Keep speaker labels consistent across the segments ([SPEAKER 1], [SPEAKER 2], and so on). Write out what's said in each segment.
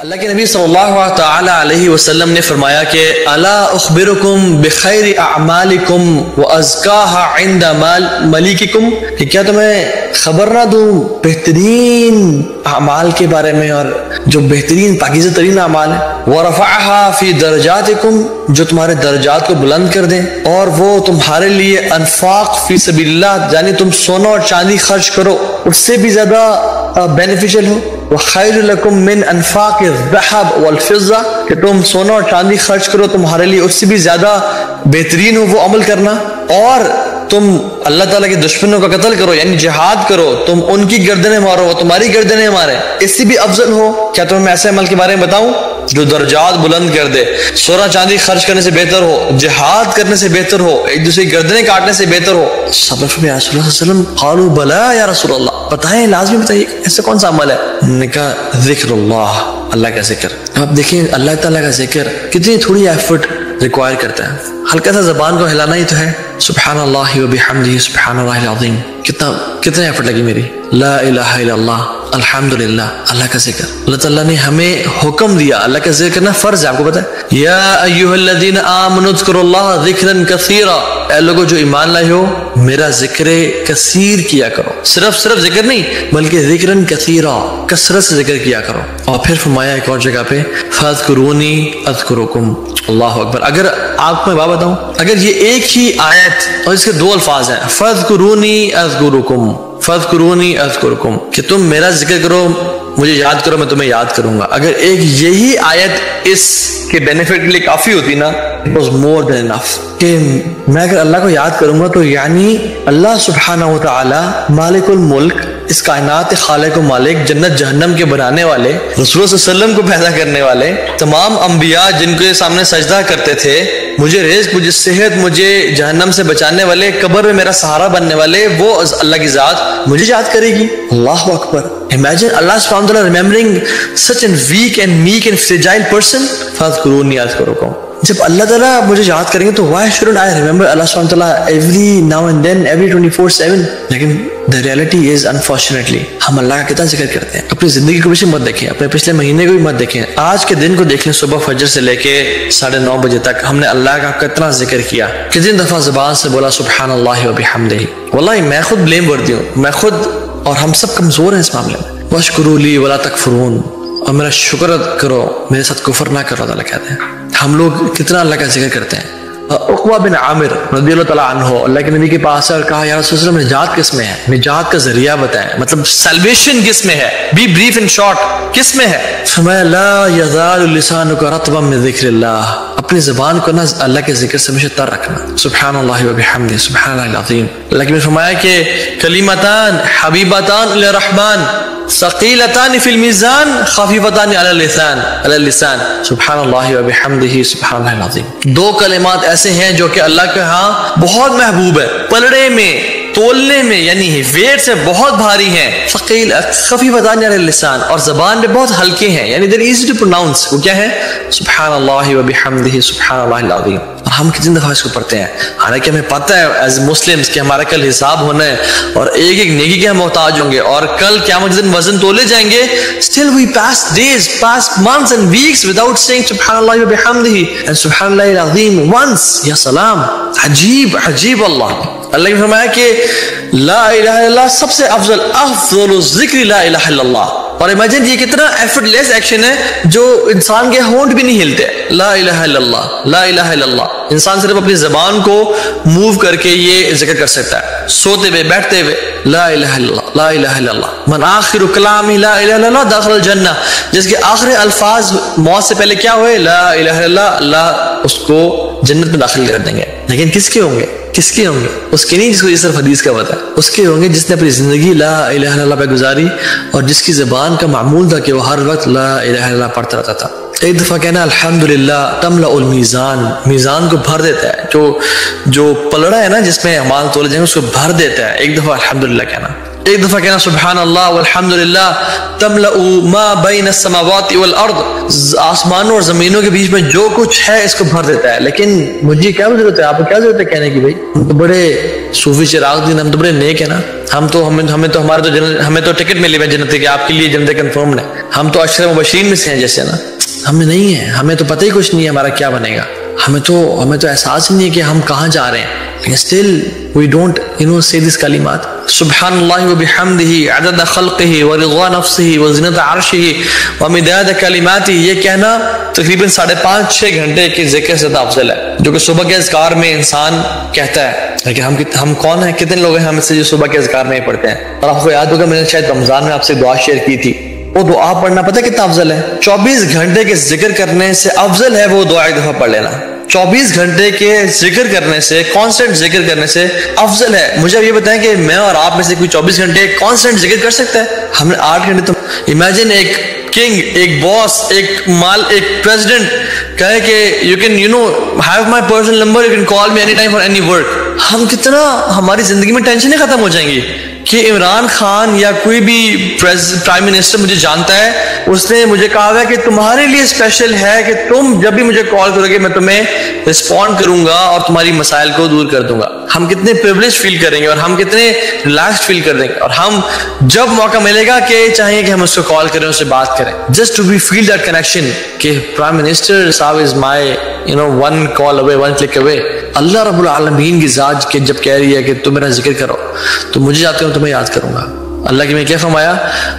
[SPEAKER 1] اللہ کے نبی صلی اللہ تعالی علیہ وسلم نے فرمایا کہ الا اخبرکم بخیر اعمالکم وازکاہا عند ملیککم، کہ کیا تمہیں خبر نہ دوں بہترین اعمال کے بارے میں اور جو بہترین پاکیزہ ترین اعمال ہیں، ورفعہا فی درجاتکم، جو تمہارے درجات کو بلند کر دیں، اور وہ تمہارے لیے انفاق فی سبیل اللہ، یعنی تم سونا اور چاندی خرچ کرو، اس سے بھی زیادہ بینیفیشل ہو، وخیر لکم من انفاق الذهب والفضہ، کہ تم سونا اور چاندی خرچ کرو تمہارے لیے اس سے بھی زیادہ بہترین ہو وہ عمل کرنا، اور تم اللہ تعالیٰ کے دشمنوں کا قتل کرو یعنی جہاد کرو، تم ان کی گردنیں مارو وہ تمہاری گردنیں مارے، اس سے بھی افضل ہو۔ کیا تمہیں میں ایسے عمل کے بارے میں بتاؤں جو درجات بلند کر دے، سونا چاندی خرچ کرنے سے بہتر ہو، جہاد کرنے سے بہتر ہو، ایک دوسرے کی گردنیں کاٹنے سے بہتر ہو؟ صحابہ فرمایا یا رسول اللہ صلی اللہ علیہ وسلم، قالوا بلا یا رسول اللہ، بتائیں لازمی بتائیے ایسا کون سا عمل ہے؟ انہوں نے کہا ذکر اللہ، اللہ کا ذکر۔ اب دیکھیں اللہ تعالیٰ کا ذکر کتنی تھوڑی ایفرٹ ریکوائر کرتا ہے، ہلکا سا زبان کو ہلانا ہی تو ہے، سبحان اللہ وبحمدہ سبحان اللہ العظیم، کتنا ایفرٹ لگی میری، لا الہ الا اللہ، الحمدللہ، اللہ کا ذکر۔ اللہ تعالیٰ نے ہمیں حکم دیا، اللہ کا ذکر کرنا فرض ہے، آپ کو پتہ ہے، یا ایھا الذین آمنوا اذکروا اللہ ذکرا کثیرا، اے لوگوں جو ایمان لائے ہو میرا ذکر کثیر کیا کرو، صرف ذکر نہیں بلکہ ذکرا کثیرا، کثرت سے ذکر کیا کرو۔ اور پھر فرمایا ایک اور جگہ پہ فاذکرونی اذکرکم، اللہ اکبر۔ اگر آپ کو میں بات بتاؤں، اگر یہ ایک ہی آیت اور اس کے دو الفاظ ہیں، فاذکرونی اذکرکم، فاذکرونی اذکرکم، کہ تم میرا ذکر کرو مجھے یاد کرو میں تمہیں یاد کروں گا، اگر ایک یہی آیت اس کے بینیفٹ کے لیے کافی ہوتی نا، it was more than enough، کہ میں اگر اللہ کو یاد کروں گا تو یعنی اللہ سبحانہ و تعالی مالک الملک، اس کائنات خالق و مالک، جنت جہنم کے بنانے والے، رسول اللہ صلی اللہ علیہ وسلم کو پیدا کرنے والے، تمام انبیاء جن کے سامنے سجدہ کرتے تھے، مجھے رزق، مجھے صحت، مجھے جہنم سے بچانے والے، قبر میں میرا سہارا بننے والے، وہ اللہ کی ذات مجھے یاد کرے گی، اللہ اکبر۔ Imagine Allah subhanahu wa ta'ala remembering such a weak and meek and fragile person. فَاذْكُرُونِي أَذْكُرُكُمْ، جب اللہ تعالیٰ مجھے یاد کریں گے تو why shouldn't I remember Allah subhanahu wa ta'ala every now and then, every 24/7؟ لیکن the reality is unfortunately ہم اللہ کا کتنا ذکر کرتے ہیں، اپنی زندگی کو بھی مت دیکھیں، اپنے پچھلے مہینے کو بھی مت دیکھیں، آج کے دن کو دیکھ لیں، صبح فجر سے لے کے 9:30 بجے تک ہم نے اللہ کا کتنا ذکر کیا، کتنی دفعہ زبان سے بولا سبحان اللہ وبحمدہ۔ واللہ میں خود بلیم ورتی ہوں، میں خود اور ہم سب کمزور ہیں اس معاملے میں۔ وَاشْكُرُوا لِي وَلَا تَكْفُرُونَ، اور میرا شکر کرو میرے ساتھ کفر نہ کرو، اللہ کہتے ہیں۔ ہم لوگ کتنا اللہ کا ذکر کرتے ہیں۔ عقبہ بن عامر رضی اللہ تعالیٰ عنہ اللہ کے نبی کے پاس اور کہا یا رسول اللہ نجات کس میں ہے، نجات کا ذریعہ بتائیں، مطلب سیلویشن کس میں ہے، بی بریف اینڈ شارٹ، کس میں ہے؟ فرمایا لا یزال لسانک رطبا من ذکر اللہ، اپنی زبان کو نا اللہ کے ذکر سے ہمیشہ تر رکھنا، سبحان اللہ وبحمدہ سبحان اللہ العظیم۔ اللہ کے نبی فرمایا کہ کلمتان حبیبتان الی الرحمن ثقیلتان فی المیزان خفیفتان علی اللسان سبحان اللہ وبحمدہ سبحان اللہ العظیم۔ دو کلمات ایسے ہیں جو کہ اللہ کے ہاں بہت محبوب ہے، پلڑے میں تولنے میں یعنی ویٹ سے بہت بھاری ہیں، ثقیل خفیفتان علی اللسان، اور زبان پہ بہت ہلکے ہیں، یعنی they're easy to pronounce۔ وہ کیا ہے؟ سبحان اللہ وبحمدہ سبحان اللہ العظیم۔ اور ہم کتنی دفعہ اس کو پڑھتے ہیں، حالانکہ ہمیں پتہ ہے ایز مسلمس کہ ہمارا کل حساب ہونا ہے اور ایک ایک نیکی کے ہم محتاج ہوں گے، اور کل قیامت کے دن وزن تولے جائیں گے، still we pass days, pass months and weeks without saying سبحان اللہ وبحمدہ and سبحان اللہ العظیم once۔ یا سلام، عجیب اللہ۔ اللہ نے فرمایا کہ لا الہ الا اللہ سب سے افضل الذکر لا الہ الا اللہ، اور امیجن یہ کتنا ایفرٹ لیس ایکشن ہے جو انسان کے ہونٹ بھی نہیں ہلتے، لا الہ الا اللہ لا الہ الا اللہ۔ انسان صرف اپنی زبان کو موو کر کے یہ ذکر کر سکتا ہے، سوتے ہوئے بیٹھتے ہوئے لا الہ الا اللہ لا الہ الا اللہ۔ من آخر کلامہ لا الہ الا اللہ داخل الجنہ، جس کے آخری الفاظ موت سے پہلے کیا ہوئے؟ لا الہ الا اللہ، اللہ اس کو جنت میں داخل کر دیں گے۔ لیکن کس کے ہوں گے؟ کس کے ہوں گے؟ اس کے نہیں جس کو یہ صرف حدیث کا پتہ ہے، اس کے ہوں گے جس نے اپنی زندگی لا الہ الا اللہ پہ گزاری اور جس کی زبان کا معمول تھا کہ وہ ہر وقت لا الہ الا اللہ پڑھتا رہتا تھا۔ ایک دفعہ کہنا الحمدللہ تملأ المیزان، میزان کو بھر دیتا ہے، جو پلڑا ہے نا جس میں اعمال تولے جائیں گے اس کو بھر دیتا ہے، ایک دفعہ الحمدللہ کہنا۔ ایک دفعہ کہنا سبحان اللہ والحمدللہ تملأ ما بین السماوات والارض، آسمانوں اور زمینوں کے بیچ میں جو کچھ ہے اس کو بھر دیتا ہے. لیکن مجھے کیا ضرورت ہے، آپ کو کیا ضرورت ہے کہنے کی بھائی ہم تو بڑے صوفی چراغ دین، ہم تو بڑے نیک ہیں نا، ہمیں تو ٹکٹ ملی ہے جنت کی، آپ کے لیے جنت کنفرم ہے، ہم تو عشرہ مبشرین میں سے ہیں جیسے نا. ہمیں نہیں ہے، ہمیں تو پتہ ہی کچھ نہیں ہے ہمارا کیا بنے گا، ہمیں تو احساس ہی نہیں ہے کہ ہم کہاں جا رہے ہیں. لیکن still we don't say this کلمات. سبحان اللہ وبحمدہ عدد خلقہ ورضا نفسہ وزنۃ عرشہ ومداد کلماتہ، یہ کہنا تقریباً 5.5-6 گھنٹے کے ذکر سے افضل ہے، جو کہ صبح کے اذکار میں انسان کہتا ہے. لیکن ہم کون ہیں، کتنے لوگ ہیں ہم سے جو صبح کے اذکار میں پڑھتے ہیں؟ اور آپ کو یاد ہوگا میں نے شاید رمضان میں آپ سے دعا شیئر کی تھی، وہ دعا پڑھنا پتہ کتنا افضل ہے؟ 24 گھنٹے کے ذکر کرنے سے افضل ہے وہ دعا ایک دفعہ پڑھ لینا. 24 گھنٹے کے ذکر کرنے سے، کانسٹنٹ ذکر کرنے سے افضل ہے. مجھے اب یہ بتائیں کہ میں اور آپ میں سے کوئی 24 گھنٹے کانسٹنٹ ذکر کر سکتا ہے؟ ہم نے 8 گھنٹے تو امیجن ایک کنگ، ایک باس، ایک پریزیڈنٹ کہے کہ you can have my personal number, you can call me any time for any work. ہم کتنا، ہماری زندگی میں ٹینشنیں ختم ہو جائیں گی کہ عمران خان یا کوئی بھی پرائم منسٹر مجھے جانتا ہے، اس نے مجھے کہا ہے کہ تمہارے لیے اسپیشل ہے کہ تم جب بھی مجھے کال کرو گے میں تمہیں رسپونڈ کروں گا اور تمہاری مسائل کو دور کر دوں گا. ہم کتنے پریولیج فیل کریں گے اور ہم کتنے ریلیکسڈ فیل کر دیں گے، اور ہم جب موقع ملے گا کہ چاہیے کہ ہم اس کو کال کریں، اس سے بات کریں، just to be feel that connection کہ پرائم منسٹر صاحب is my one call away, one click away. اللہ رب العالمین کی ذات کے جب کہہ رہی ہے کہ تم میرا ذکر کرو تو مجھے جاتے ہوں تمہیں یاد کروں گا. اللہ کی میں کیا فرمایا،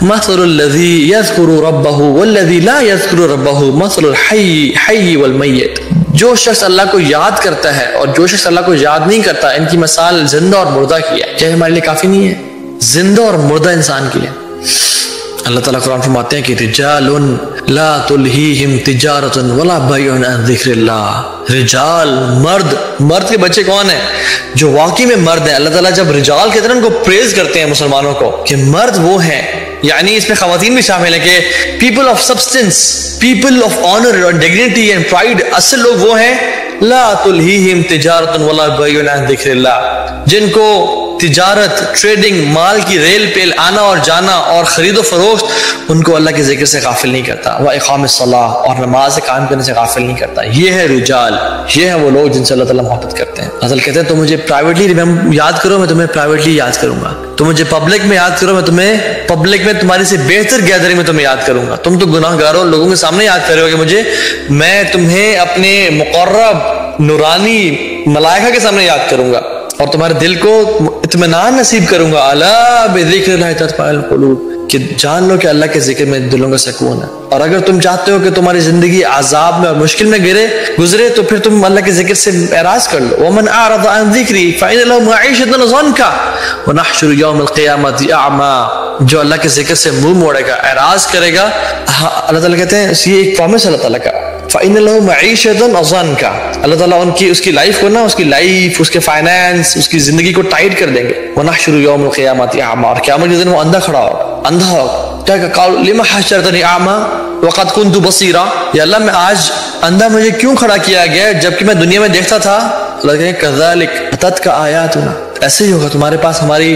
[SPEAKER 1] مثل الذی یذکر ربہ والذی لا یذکر ربہ مثل الحی والمیت. جو شخص اللہ کو یاد کرتا ہے اور جو شخص اللہ کو یاد نہیں کرتا، ان کی مثال زندہ اور مردہ کی ہے. کیا ہمارے لیے کافی نہیں ہے؟ زندہ اور مردہ انسان کی ہے. اللہ تعالیٰ قرآن فرماتے ہیں کہ رجال لا تلہیہم تجارت ولا بیع عن ذکر اللہ. رجال، مرد کے بچے کون ہیں؟ جو واقعی میں مرد ہیں. اللہ تعالیٰ جب رجال کہتے ہیں ان کو پریز کرتے ہیں مسلمانوں کو کہ مرد وہ ہیں، یعنی اس میں خواتین بھی شامل ہیں کہ people of substance, people of honour اور ڈگنیٹی اینڈ پرائڈ. اصل لوگ وہ ہیں لا تلہیہم تجارت ولا بیع عن ذکر اللہ، جن کو تجارت، ٹریڈنگ، مال کی ریل پیل، آنا اور جانا اور خرید و فروخت ان کو اللہ کے ذکر سے غافل نہیں کرتا. وَإِقَامِ الصَّلَاةِ، اور نماز قائم کرنے سے غافل نہیں کرتا. یہ ہے رجال، یہ ہے وہ لوگ جن سے اللہ تعالیٰ محبت کرتے ہیں. اللہ کہتے ہیں تم مجھے پرائیویٹلی یاد کرو، میں تمہیں پرائیویٹلی یاد کروں گا. تم مجھے پبلک میں یاد کرو، میں تمہیں پبلک میں تمہاری سے بہتر گیدرنگ میں تمہیں یاد کروں گا. تم تو گناہ گاروں لوگوں کے سامنے یاد کرو گے مجھے، میں تمہیں اپنے مقرب نورانی ملائکہ کے سامنے یاد کروں گا اور تمہارے دل کو اطمینان نصیب کروں گا. الا بذکر اللہ تطمئن القلوب، کہ جان لو کہ اللہ کے ذکر میں دلوں کا سکون ہے. اور اگر تم چاہتے ہو کہ تمہاری زندگی عذاب میں اور مشکل میں گزرے تو پھر تم اللہ کے ذکر سے اعراض کر لو. ومن اعرض عن ذکری فإن له معیشة ضنکا ونحشر یوم القیامۃ اعمی. جو اللہ کے ذکر سے منہ موڑے گا، اعراض کرے گا، اللہ تعالیٰ کہتے ہیں یہ ایک پرومس ہے اللہ تعالیٰ کا، فإن له معیشة ضنکا. اللہ تعالیٰ اس کی لائف کو نا، اس کی لائف، اس کے فائنانس، اس کی زندگی کو ٹائٹ کر دیں گے. ونحشر یوم القیامۃ اعمی، اور قیامت کے دن وہ اندھا کھڑا ہوگا، اندھا ہوگا. کیا کہ قالوا لما حشرتنی اعمی وقد كنت بصیرا، یا اللہ میں آج اندھا مجھے کیوں کھڑا کیا گیا جبکہ میں دنیا میں دیکھتا تھا. اللہ کہتے ہیں کذالک اتتک آیاتنا، ایسے ہی ہوگا، تمہارے پاس ہماری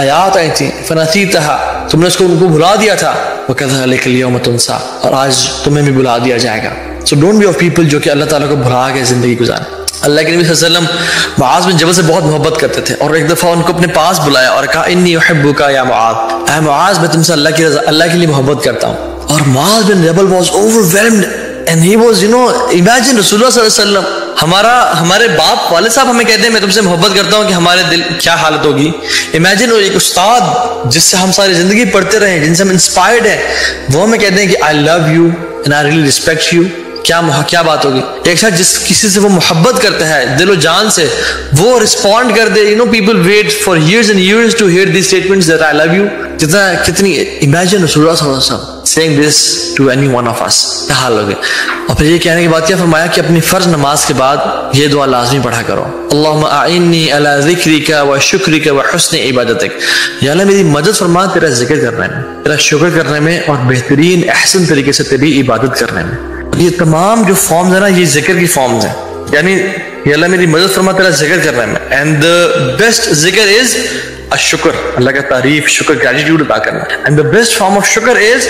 [SPEAKER 1] آیات آئی تھیں، فنسیتها، تم نے اس کو ان کو بھلا دیا تھا. وکذالک اليوم تنسا، اور آج تمہیں بھی بھلا دیا جائے گا. So don't be of people جو کہ اللہ تعالیٰ کو بھلا کے زندگی گزارے. اللہ کے نبی صلی اللہ علیہ وسلم معاذ بن جبل سے بہت محبت کرتے تھے، اور ایک دفعہ ان کو اپنے پاس بلایا اور کہا انی احبک یا معاذ، اے معاذ میں تم سے اللہ کے لیے محبت کرتا ہوں. اور معاذ بن جبل was overwhelmed and he was imagine رسول اللہ صلی اللہ علیہ وسلم، ہمارے باپ والد صاحب ہمیں کہتے ہیں میں تم سے محبت کرتا ہوں، کہ ہمارے دل کیا حالت ہوگی. امیجن ایک استاد جس سے ہم ساری زندگی پڑھتے رہے، جن سے ہم انسپائرڈ ہیں، وہ ہمیں کہتے ہیں کہ I love you and I really respect you. کیا بات ہوگی. ایک شخص جس کسی سے وہ محبت کرتا ہے دل و جان سے، وہ رسپونڈ کر دے. people wait for years and years to hear these statements that I love you. کتنی imagine رسول اللہ صلی اللہ علیہ وسلم saying this to any one of us. کیا حال ہوگا. اور پھر یہ کہنے کے بعد کیا فرمایا کہ اپنی فرض نماز کے بعد یہ دعا لازمی پڑھا کرو. اللہم اعنی علی ذکرک و شکرک و حسن عبادتک. یا اللہ میری مدد فرما تیرا ذکر کرنے میں، تیرا شکر کرنے میں، اور بہترین احسن طریقے سے تیری عبادت کرنے میں. یہ تمام جو فارمز ہیں نا، یہ ذکر کی فارمز ہیں. یعنی یا اللہ میری مدد فرما تیرا ذکر کرنے میں. اینڈ the best ذکر is الشکر، اللہ کا تعریف، شکر، گریٹیٹیوڈ ادا کرنا. And the best form of شکر is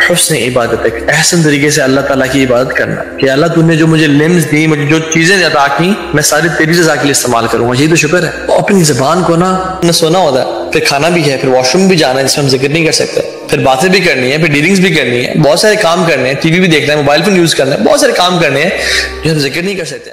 [SPEAKER 1] حسن عبادت، احسن طریقے سے اللہ تعالیٰ کی عبادت کرنا کہ اللہ تو نے جو مجھے لمز دی، مجھے جو چیزیں عطا کی، میں ساری تیری رضا کے لیے استعمال کروں گا. یہی تو شکر ہے. اپنی زبان کو نا سونا ہوتا ہے، پھر کھانا بھی ہے، پھر واش روم بھی جانا ہے جس میں ہم ذکر نہیں کر سکتے، پھر باتیں بھی کرنی ہے، پھر ڈیلنگز بھی کرنی ہے، بہت سارے کام کرنے ہیں، ٹی وی بھی دیکھنا ہے، موبائل فون یوز کرنا ہے، بہت سارے کام کرنے ہیں جو ہم ذکر نہیں کر سکتے.